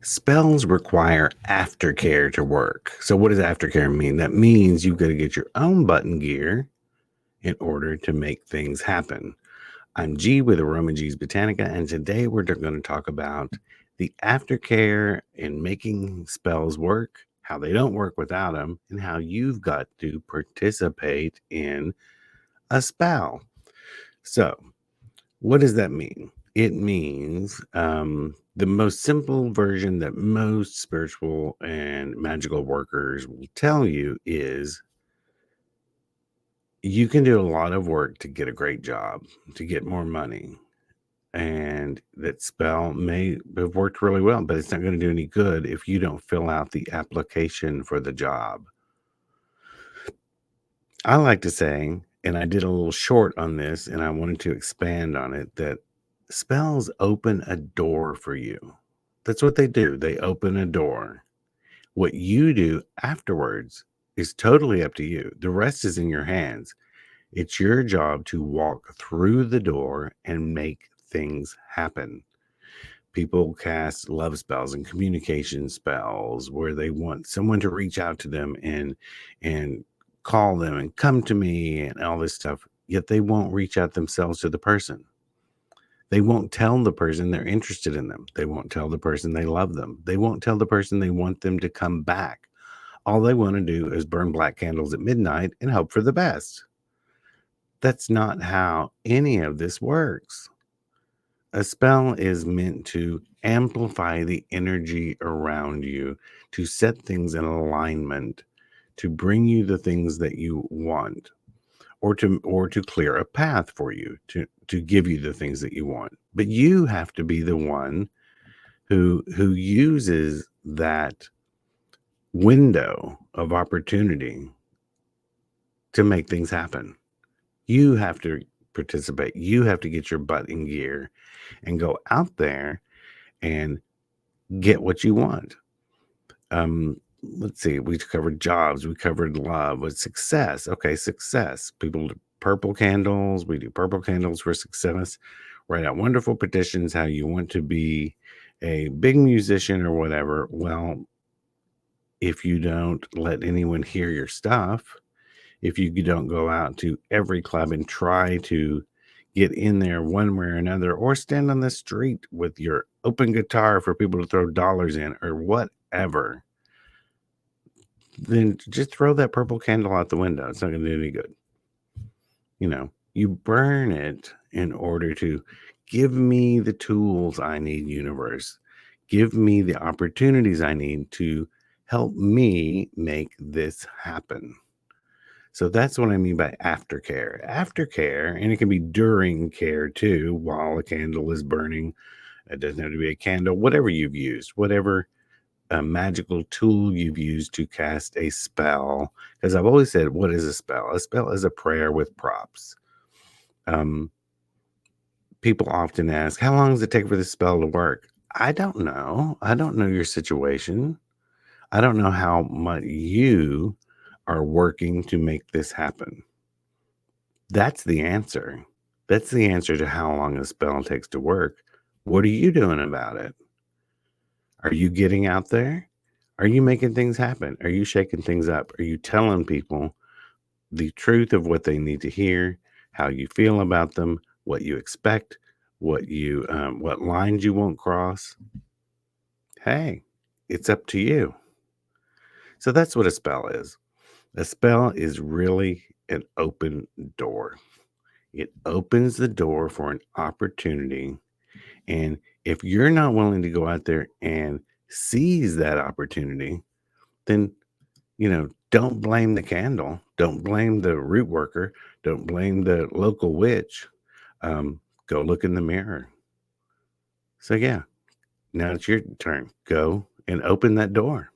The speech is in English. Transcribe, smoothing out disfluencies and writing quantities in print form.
Spells require aftercare to work. So, what does aftercare mean? That means you've got to get your own button gear in order to make things happen. I'm G with Aroma G's Botanica, and today we're going to talk about the aftercare in making spells work, how they don't work without them, and how you've got to participate in a spell. So, what does that mean? It means the most simple version that most spiritual and magical workers will tell you is you can do a lot of work to get a great job, to get more money. And that spell may have worked really well, but it's not going to do any good if you don't fill out the application for the job. I like to say, and I did a little short on this and I wanted to expand on it, that spells open a door for you. That's what they do. They open a door. What you do afterwards is totally up to you. The rest is in your hands. It's your job to walk through the door and make things happen. People cast love spells and communication spells where they want someone to reach out to them and call them and come to me and all this stuff, yet they won't reach out themselves to the person. They won't tell the person they're interested in them. They won't tell the person they love them. They won't tell the person they want them to come back. All they want to do is burn black candles at midnight and hope for the best. That's not how any of this works. A spell is meant to amplify the energy around you, to set things in alignment, to bring you the things that you want, or to clear a path for you, to give you the things that you want. But you have to be the one who uses that window of opportunity to make things happen. You have to participate. You have to get your butt in gear and go out there and get what you want. Let's see, we covered jobs, we covered love, with success. Okay, success. People do purple candles. We do purple candles for success. Write out wonderful petitions how you want to be a big musician or whatever. Well, if you don't let anyone hear your stuff, if you don't go out to every club and try to get in there one way or another, or stand on the street with your open guitar for people to throw dollars in or whatever, then just throw that purple candle out the window. It's not going to do any good. You burn it in order to give me the tools I need, universe. Give me the opportunities I need to help me make this happen. So that's what I mean by aftercare. Aftercare, and it can be during care too, while a candle is burning. It doesn't have to be a candle, whatever you've used, whatever magical tool you've used to cast a spell. Because I've always said, what is a spell? A spell is a prayer with props. Um, People often ask, how long does it take for the spell to work? I don't know. I don't know your situation. I don't know how much you are working to make this happen. That's the answer. That's the answer to how long a spell takes to work. What are you doing about it? Are you getting out there? Are you making things happen? Are you shaking things up? Are you telling people the truth of what they need to hear, how you feel about them, what you expect, what lines you won't cross? Hey, it's up to you. So that's what a spell is. A spell is really an open door. It opens the door for an opportunity. And if you're not willing to go out there and seize that opportunity, then, don't blame the candle. Don't blame the root worker. Don't blame the local witch. Go look in the mirror. So, yeah, now it's your turn. Go and open that door.